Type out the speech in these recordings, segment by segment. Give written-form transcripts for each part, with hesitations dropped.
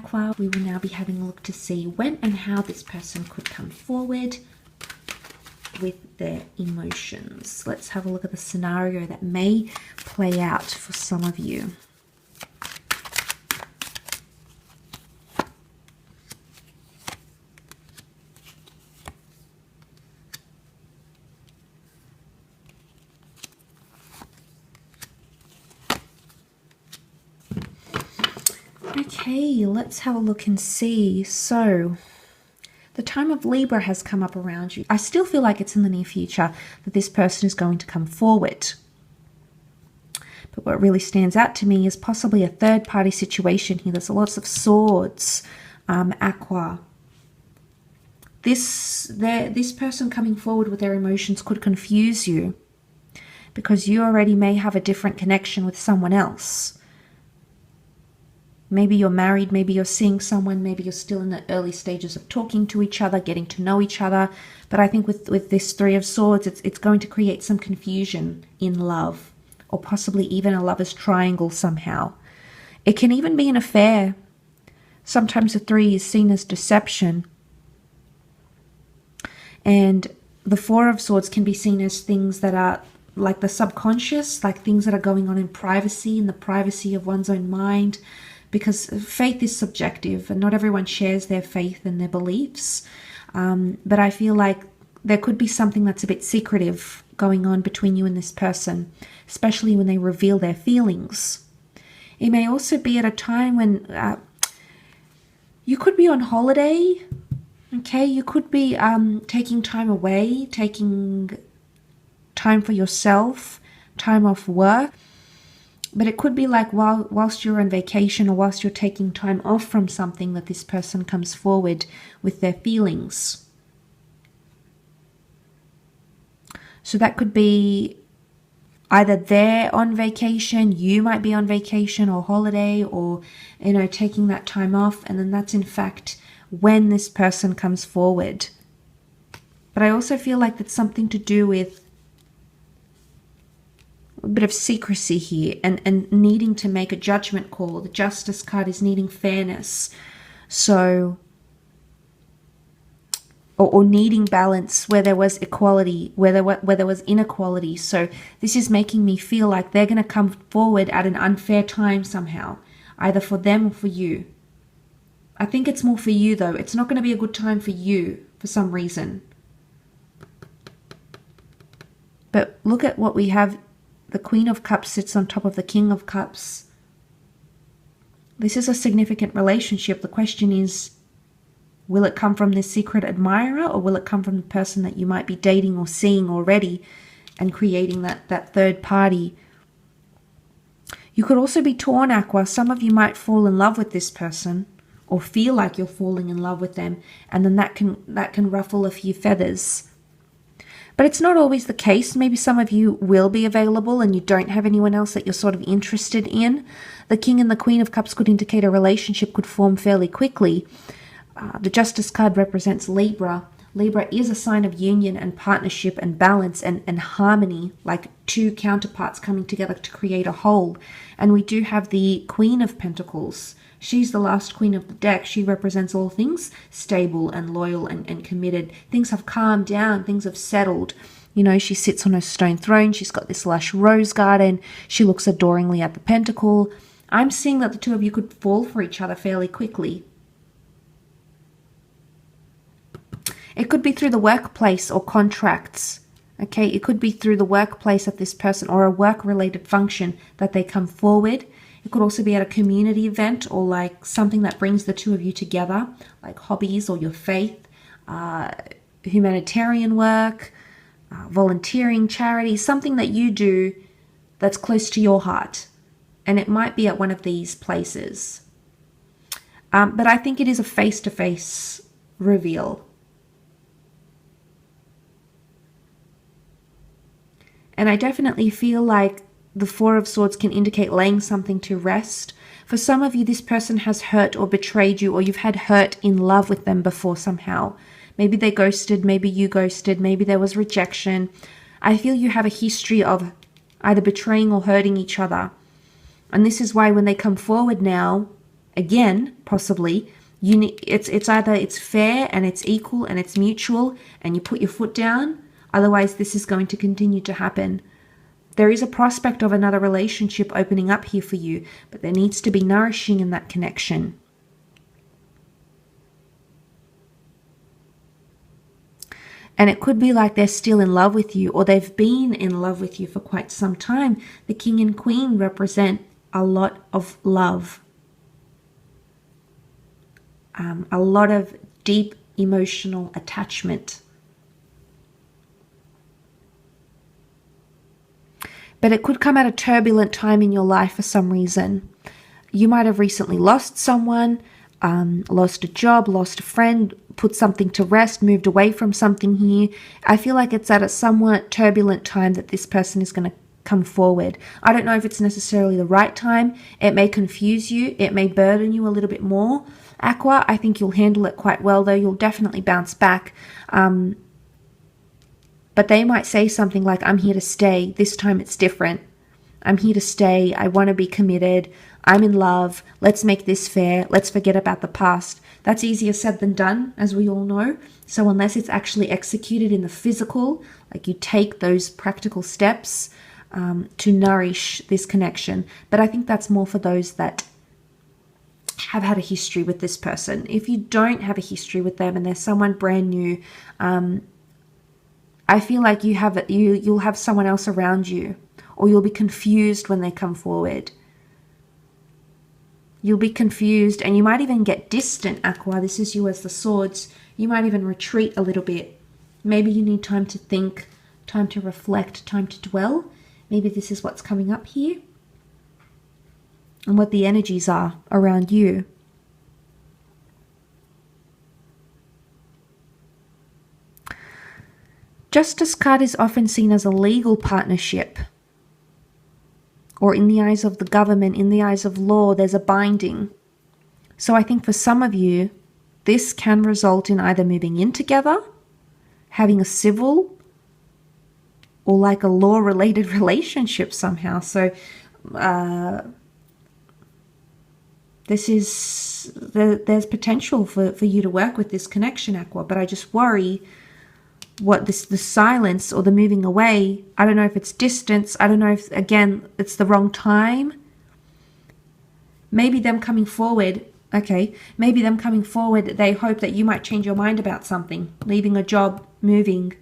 Aqua. We will now be having a look to see when and how this person could come forward with their emotions. Let's have a look at the scenario that may play out for some of you. Okay, let's have a look and see. So, the time of Libra has come up around you. I still feel like it's in the near future that this person is going to come forward. But what really stands out to me is possibly a third-party situation here. There's lots of swords, Aqua. This person coming forward with their emotions could confuse you because you already may have a different connection with someone else. Maybe you're married, maybe you're seeing someone, maybe you're still in the early stages of talking to each other, getting to know each other. But I think with this Three of Swords, it's going to create some confusion in love, or possibly even a lover's triangle somehow. It can even be an affair. Sometimes the three is seen as deception. And the Four of Swords can be seen as things that are like the subconscious, like things that are going on in privacy, in the privacy of one's own mind. Because faith is subjective and not everyone shares their faith and their beliefs. But I feel like there could be something that's a bit secretive going on between you and this person, especially when they reveal their feelings. It may also be at a time when you could be on holiday. Okay, you could be taking time away, taking time for yourself, time off work. But it could be like whilst you're on vacation or whilst you're taking time off from something that this person comes forward with their feelings. So that could be either they're on vacation, you might be on vacation or holiday, or, you know, taking that time off. And then that's in fact when this person comes forward. But I also feel like that's something to do with a bit of secrecy here and needing to make a judgment call. The Justice card is needing fairness. So, or needing balance where there was equality, where there was inequality. So this is making me feel like they're going to come forward at an unfair time somehow, either for them or for you. I think it's more for you though. It's not going to be a good time for you for some reason. But look at what we have. The Queen of Cups sits on top of the King of Cups. This is a significant relationship. The question is, will it come from this secret admirer, or will it come from the person that you might be dating or seeing already and creating that third party? You could also be torn, Aqua. Some of you might fall in love with this person or feel like you're falling in love with them, and then that can ruffle a few feathers. But it's not always the case. Maybe some of you will be available and you don't have anyone else that you're sort of interested in. The King and the Queen of Cups could indicate a relationship could form fairly quickly. The Justice card represents Libra. Libra is a sign of union and partnership and balance and harmony, like two counterparts coming together to create a whole. And we do have the Queen of Pentacles. She's the last queen of the deck. She represents all things stable and loyal and committed. Things have calmed down. Things have settled. You know, she sits on her stone throne. She's got this lush rose garden. She looks adoringly at the pentacle. I'm seeing that the two of you could fall for each other fairly quickly. It could be through the workplace or contracts. Okay, it could be through the workplace of this person or a work-related function that they come forward. It could also be at a community event or like something that brings the two of you together, like hobbies or your faith, humanitarian work, volunteering, charity, something that you do that's close to your heart. And it might be at one of these places. But I think it is a face-to-face reveal. And I definitely feel like the Four of Swords can indicate laying something to rest. For some of you, this person has hurt or betrayed you, or you've had hurt in love with them before somehow. Maybe they ghosted, maybe you ghosted, maybe there was rejection. I feel you have a history of either betraying or hurting each other. And this is why when they come forward now, again, possibly, it's either it's fair and it's equal and it's mutual and you put your foot down. Otherwise, this is going to continue to happen. There is a prospect of another relationship opening up here for you, but there needs to be nourishing in that connection. And it could be like they're still in love with you, or they've been in love with you for quite some time. The King and Queen represent a lot of love. A lot of deep emotional attachment. But it could come at a turbulent time in your life for some reason. You might have recently lost someone, lost a job, lost a friend, put something to rest, moved away from something here. I feel like it's at a somewhat turbulent time that this person is going to come forward. I don't know if it's necessarily the right time. It may confuse you. It may burden you a little bit more. Aqua, I think you'll handle it quite well, though. You'll definitely bounce back. But they might say something like, I'm here to stay. This time it's different. I'm here to stay. I want to be committed. I'm in love. Let's make this fair. Let's forget about the past. That's easier said than done, as we all know. So unless it's actually executed in the physical, like you take those practical steps to nourish this connection. But I think that's more for those that have had a history with this person. If you don't have a history with them and they're someone brand new, I feel like you'll have someone else around you, or you'll be confused when they come forward. You'll be confused and you might even get distant, Aqua. This is you as the swords. You might even retreat a little bit. Maybe you need time to think, time to reflect, time to dwell. Maybe this is what's coming up here and what the energies are around you. Justice card is often seen as a legal partnership, or in the eyes of the government, in the eyes of law, there's a binding. So I think for some of you, this can result in either moving in together, having a civil, or like a law-related relationship somehow. So there's potential for you to work with this connection, Aqua, but I just worry the silence or the moving away. I don't know if it's distance. I don't know if, again, it's the wrong time. Maybe them coming forward, maybe them coming forward, they hope that you might change your mind about something. Leaving a job, moving,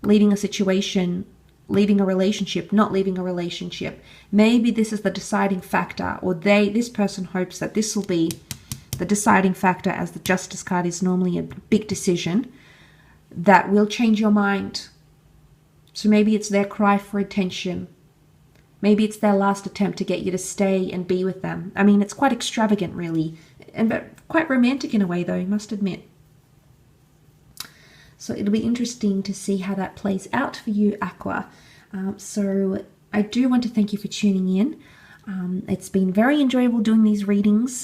leaving a situation, leaving a relationship, not leaving a relationship. Maybe this is the deciding factor, or this person hopes that this will be the deciding factor, as the Justice card is normally a big decision that will change your mind. So maybe it's their cry for attention. Maybe it's their last attempt to get you to stay and be with them. I mean, it's quite extravagant, really, but quite romantic in a way, though, you must admit. So it'll be interesting to see how that plays out for you, Aqua. So I do want to thank you for tuning in. It's been very enjoyable doing these readings.